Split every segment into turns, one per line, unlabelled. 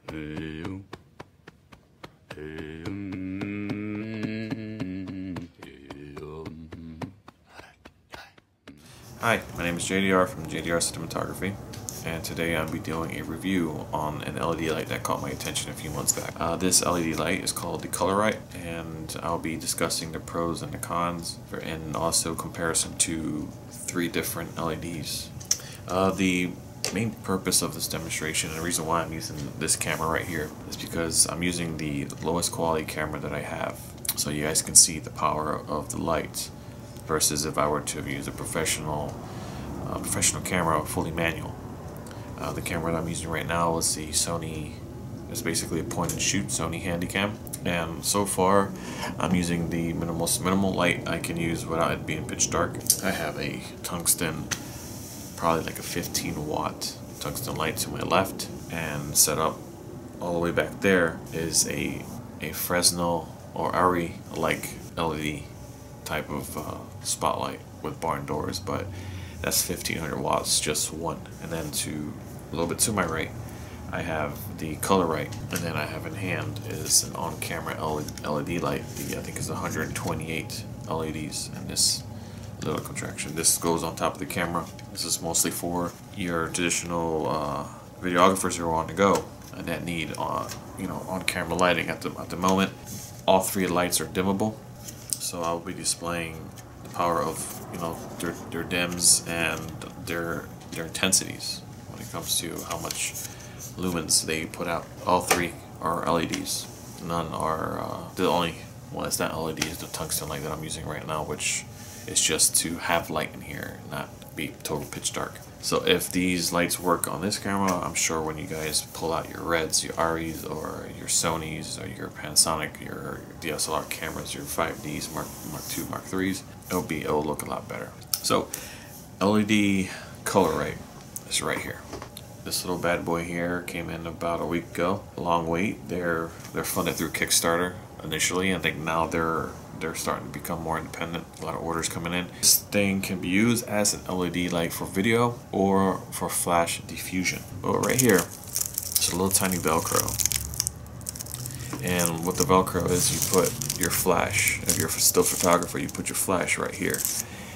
Hi, my name is JDR from JDR Cinematography, and today I'll be doing a review on an LED light that caught my attention a few months back. This LED light is called the ColorRight, and I'll be discussing the pros and the cons, and also comparison to 3 different LEDs. The main purpose of this demonstration, and the reason why I'm using this camera right here, is because I'm using the lowest quality camera that I have, so you guys can see the power of the light versus if I were to use a professional camera, fully manual. The camera that I'm using right now is the Sony. It's basically a point and shoot Sony Handycam, and so far I'm using the minimal light I can use without it being pitch dark. I have a tungsten, probably like a 15-watt tungsten light to my left, and set up all the way back there is a Fresnel or Ari like LED type of spotlight with barn doors, but that's 1500 watts, just one. And then to a little bit to my right, I have the ColorRight, and then I have in hand is an on-camera LED light. I think it's 128 LEDs in this little contraption. This goes on top of the camera. This is mostly for your traditional videographers who are on the go and that need on-camera lighting at the moment. All 3 lights are dimmable, so I'll be displaying the power of their dims and their intensities when it comes to how much lumens they put out. All 3 are LEDs. None are the only one that's not LED is the tungsten light that I'm using right now, which is just to have light in here, not be total pitch dark. So if these lights work on this camera, I'm sure when you guys pull out your Reds, your Aris, or your Sonys, or your Panasonic, your DSLR cameras, your 5Ds, Mark II, Mark IIIs, it'll look a lot better. So LED ColorRight is right here. This little bad boy here came in about a week ago. A long wait. They're funded through Kickstarter initially, and I think now they're starting to become more independent. A lot of orders coming in. This thing can be used as an LED light for video or for flash diffusion. But right here, it's a little tiny Velcro. And what the Velcro is, you put your flash. If you're a still photographer, you put your flash right here.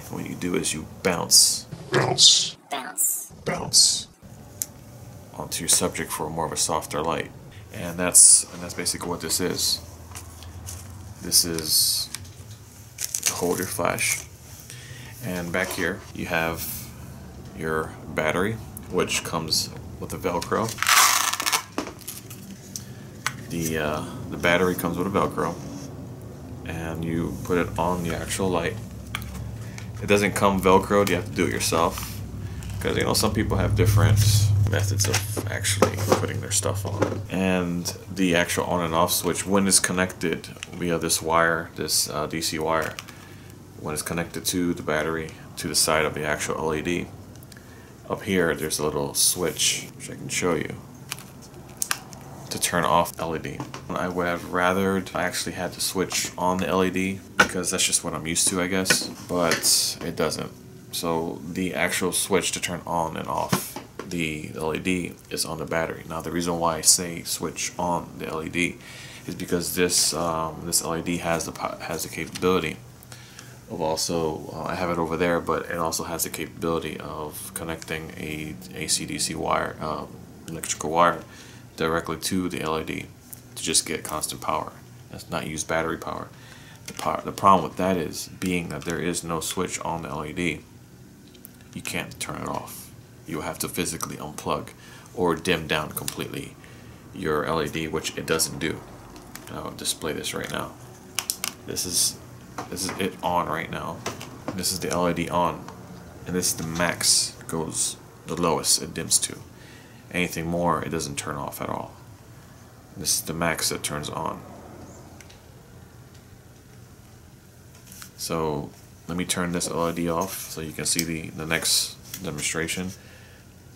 And what you do is you bounce onto your subject for more of a softer light. And that's basically what this is. This is to hold your flash, and back here you have your battery, which comes with a Velcro. The battery comes with a Velcro, and you put it on the actual light. It doesn't come Velcroed, you have to do it yourself, because some people have different methods of actually putting their stuff on. And the actual on and off switch, when it's connected via this wire, this DC wire, when it's connected to the battery to the side of the actual LED, up here there's a little switch which I can show you to turn off LED. I would have rather I actually had to switch on the LED, because that's just what I'm used to, I guess, but it doesn't. So the actual switch to turn on and off the LED is on the battery. Now the reason why I say switch on the LED is because this LED has the capability of also I have it over there, but it also has the capability of connecting a AC/DC wire, electrical wire, directly to the LED to just get constant power. That's not use battery power. The problem with that is, being that there is no switch on the LED, you can't turn it off. You have to physically unplug or dim down completely your LED, which it doesn't do. I'll display this right now. This is it on right now. This is the LED on, and this is the max. Goes the lowest it dims to. Anything more, it doesn't turn off at all. This is the max that turns on. So let me turn this LED off so you can see the next demonstration.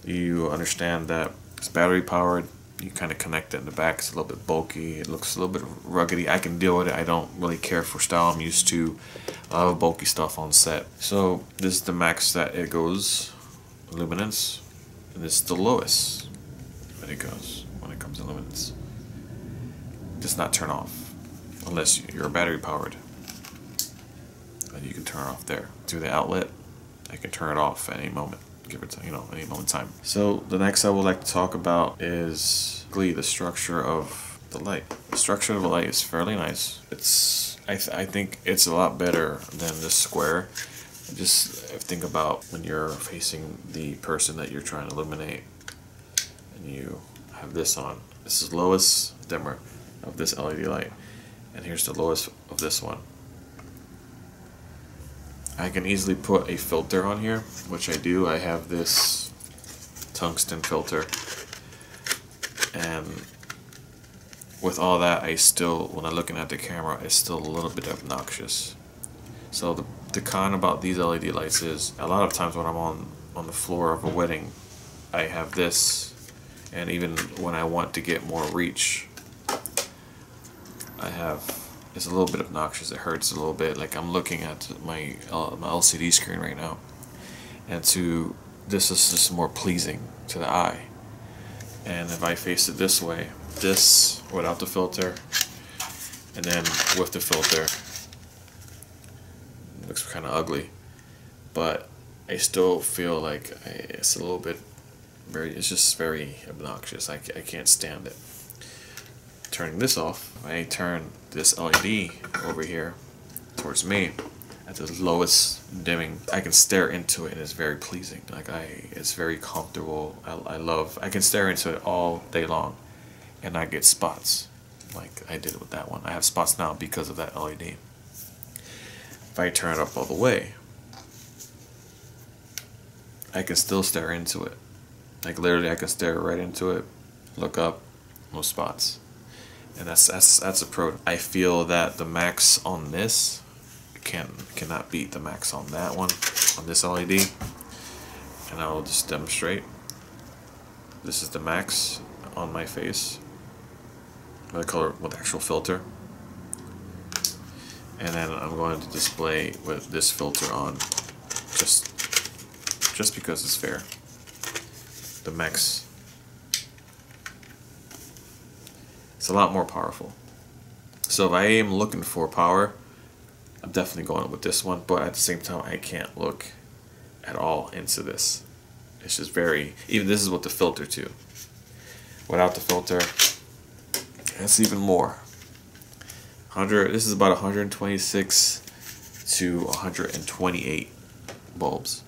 You understand that it's battery powered. You kind of connect it in the back. It's a little bit bulky. It looks a little bit ruggedy. I can deal with it. I don't really care for style. I'm used to bulky stuff on set. So this is the max that it goes, luminance, and this is the lowest that it goes. when it comes to luminance. Does not turn off unless you're battery powered. And you can turn it off there through the outlet. I can turn it off at any moment, give it any moment in time. So the next I would like to talk about is the structure of the light. The structure of the light is fairly nice. I think it's a lot better than this square. Just think about when you're facing the person that you're trying to illuminate, and you have this on. This is lowest dimmer of this LED light, and here's the lowest of this one. I can easily put a filter on here, which I do. I have this tungsten filter, and with all that, I still, when I'm looking at the camera, it's still a little bit obnoxious. So the con about these LED lights is, a lot of times when I'm on the floor of a wedding, I have this, and even when I want to get more reach, it's a little bit obnoxious. It hurts a little bit. Like I'm looking at my LCD screen right now, and this is just more pleasing to the eye. And if I face it this way, this without the filter, and then with the filter, it looks kind of ugly. But I still feel like it's a little bit it's just very obnoxious. I can't stand it. Turning this off, I turn this LED over here towards me at the lowest dimming. I can stare into it, and it's very pleasing. Like it's very comfortable. I can stare into it all day long, and I get spots like I did with that one. I have spots now because of that LED. If I turn it up all the way, I can still stare into it. Like literally, I can stare right into it, look up, no spots. And that's a pro. I feel that the max on this cannot beat the max on that one, on this LED. And I'll just demonstrate. This is the max on my face with the actual filter. And then I'm going to display with this filter on, just because it's fair. The max. It's a lot more powerful. So if I am looking for power, I'm definitely going with this one, but at the same time I can't look at all into this. It's just even this is with the filter too. Without the filter, that's even more. This is about 126 to 128 bulbs,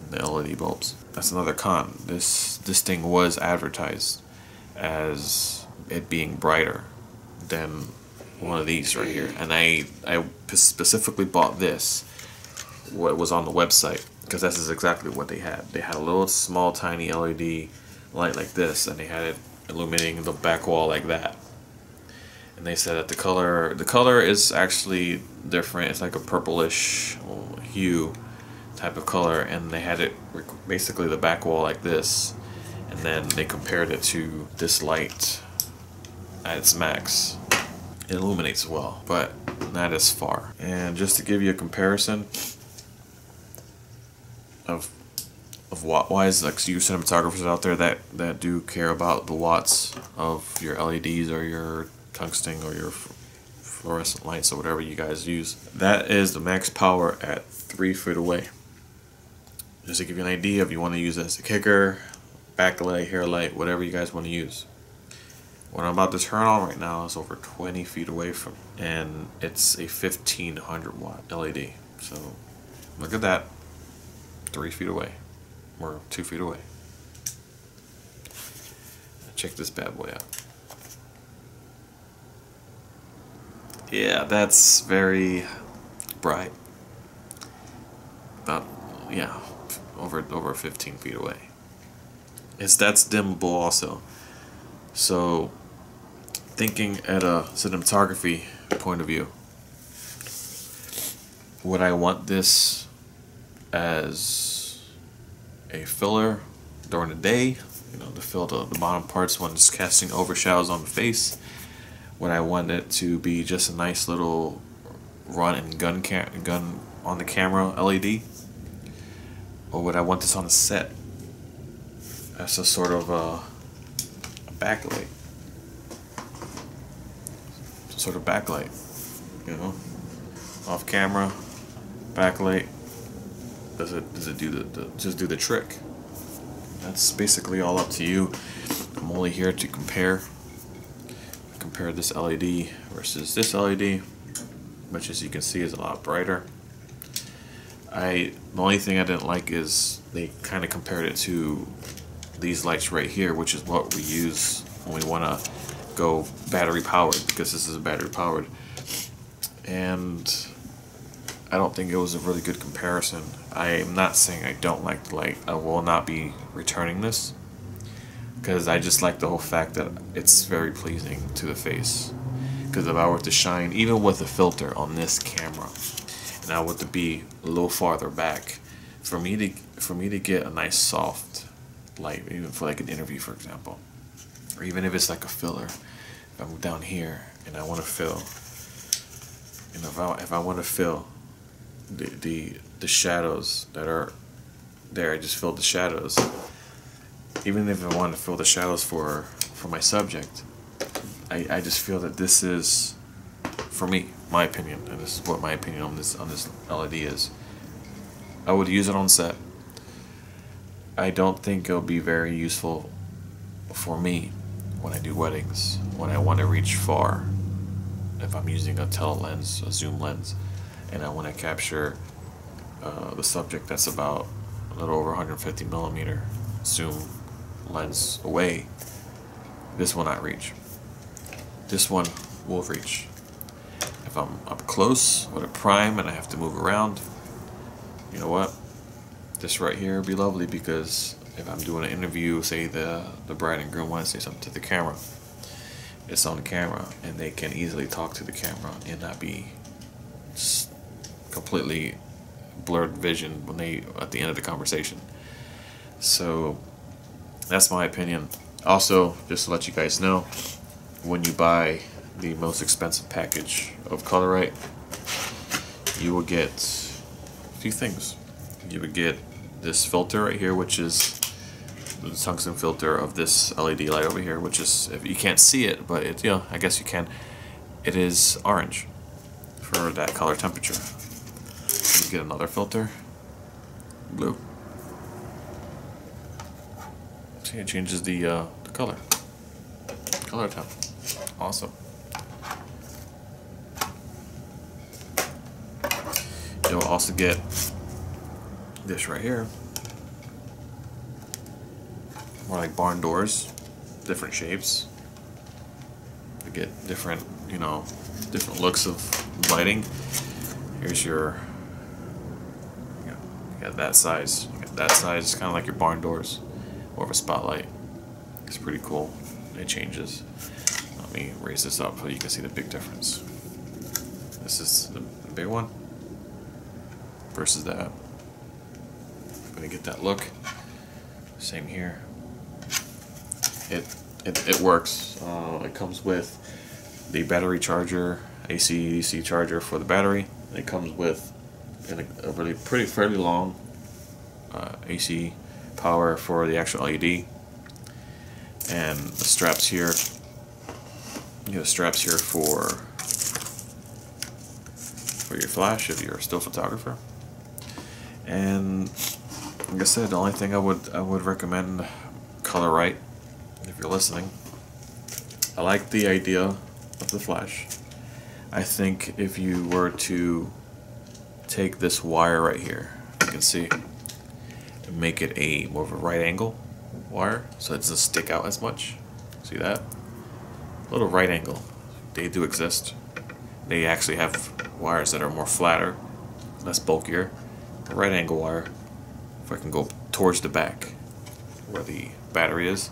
the LED bulbs. That's another con. This thing was advertised as it being brighter than one of these right here, and I specifically bought this, what was on the website, because this is exactly what they had. They had a little small tiny LED light like this, and they had it illuminating the back wall like that. And they said that the color is actually different. It's like a purplish hue type of color, and they had it basically the back wall like this, and then they compared it to this light at its max. It illuminates well, but not as far. And just to give you a comparison of watt wise, like you cinematographers out there that do care about the watts of your LEDs or your tungsten or your fluorescent lights or whatever you guys use, that is the max power at 3 feet away. Just to give you an idea, if you want to use it as a kicker, backlight, hair light, whatever you guys want to use. What I'm about to turn on right now is over 20 feet away from, and it's a 1500 watt LED. So look at that, 3 feet away, or 2 feet away. Check this bad boy out. Yeah, that's very bright. About, yeah, over 15 feet away. That's dimmable also. So, thinking at a cinematography point of view, would I want this as a filler during the day, to fill the bottom parts when it's casting overshadows on the face? Would I want it to be just a nice little run and gun on the camera LED? Or would I want this on the set as a sort of a backlight. Some sort of backlight, you know, off camera, backlight. Does it do just do the trick? That's basically all up to you. I'm only here to compare this LED versus this LED, which, as you can see, is a lot brighter. The only thing I didn't like is they kind of compared it to these lights right here, which is what we use when we want to go battery powered, because this is battery powered. And I don't think it was a really good comparison. I am not saying I don't like the light. I will not be returning this, because I just like the whole fact that it's very pleasing to the face. Because if I were to shine, even with a filter on this camera, and I were to be a little farther back, for me to get a nice soft light, even for like an interview, for example, or even if it's like a filler, if I'm down here and I want to fill, if I want to fill the shadows that are there, I just fill the shadows. Even if I want to fill the shadows for my subject, I just feel that this is, for me, my opinion, and this is what my opinion on this LED is. I would use it on set. I don't think it'll be very useful for me when I do weddings, when I want to reach far. If I'm using a tele lens, a zoom lens, and I want to capture the subject that's about a little over 150 millimeter zoom lens away, this will not reach. This one will reach. If I'm up close with a prime and I have to move around, you know what? This right here would be lovely, because if I'm doing an interview, say the bride and groom want to say something to the camera, it's on the camera and they can easily talk to the camera and not be just completely blurred vision when they at the end of the conversation. So that's my opinion. Also, just to let you guys know, when you buy the most expensive package of ColorRight, you will get a few things. You would get this filter right here, which is the tungsten filter of this LED light over here, which is, if you can't see it, but it, I guess you can. It is orange for that color temperature. You get another filter, blue. See, it changes the color temp. Awesome. You'll also get this right here, more like barn doors, different shapes. You get different, different looks of lighting. Here's your, you got that size. You got that size. It's kind of like your barn doors, more of a spotlight. It's pretty cool. It changes. Let me raise this up so you can see the big difference. This is the big one versus that. I'm gonna get that look. Same here. It works. It comes with the battery charger, AC DC charger for the battery. It comes with a really fairly long AC power for the actual LED, and the straps here. You have straps here for your flash if you're a still photographer. And like I said, the only thing I would recommend ColorRight, if you're listening. I like the idea of the flash. I think if you were to take this wire right here, you can see, and make it a more of a right angle wire, so it doesn't stick out as much. See that? A little right angle. They do exist. They actually have wires that are more flatter, less bulkier. A right angle wire. If I can go towards the back where the battery is,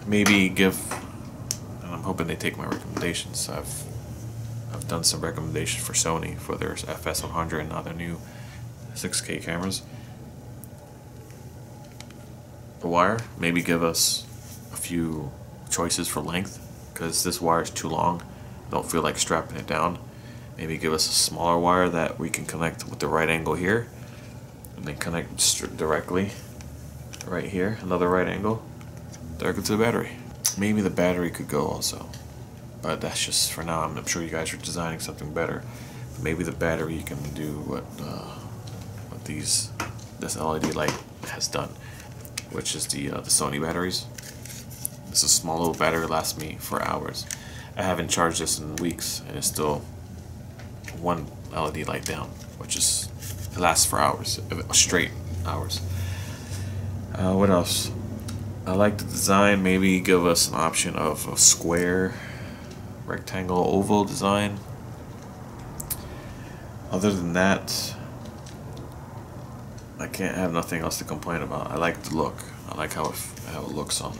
maybe give, and I'm hoping they take my recommendations. I've done some recommendations for Sony for their FS100 and other new 6K cameras. The wire, maybe give us a few choices for length, because this wire is too long. I don't feel like strapping it down. Maybe give us a smaller wire that we can connect with the right angle here, and then connect directly right here, another right angle, there goes the battery. Maybe the battery could go also, but that's just for now. I'm sure you guys are designing something better. Maybe the battery can do what this LED light has done, which is the Sony batteries. This is a small little battery, lasts me for hours. I haven't charged this in weeks, and it's still one LED light down, which is, it lasts for hours, straight hours. What else? I like the design. Maybe give us an option of a square, rectangle, oval design. Other than that, I can't have nothing else to complain about. I like the look. I like how it looks on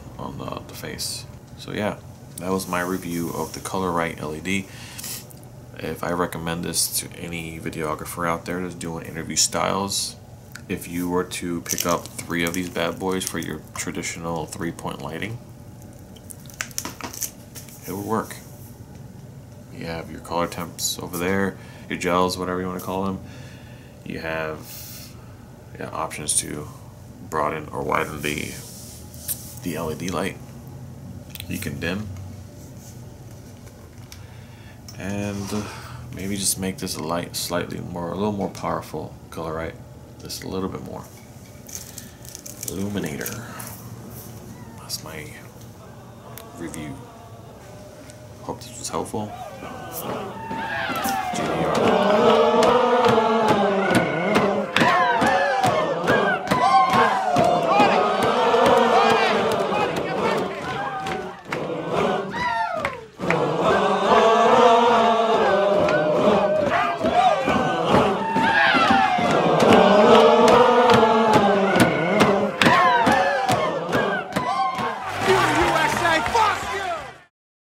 the face. So yeah, that was my review of the ColorRight LED. If I recommend this to any videographer out there that's doing interview styles, if you were to pick up 3 of these bad boys for your traditional 3-point lighting, it would work. You have your color temps over there, your gels, whatever you want to call them. You have options to broaden or widen the LED light. You can dim, and maybe just make this a light a little more powerful. ColorRight, just a little bit more. LUMENATOR. That's my review. Hope this was helpful. GDR.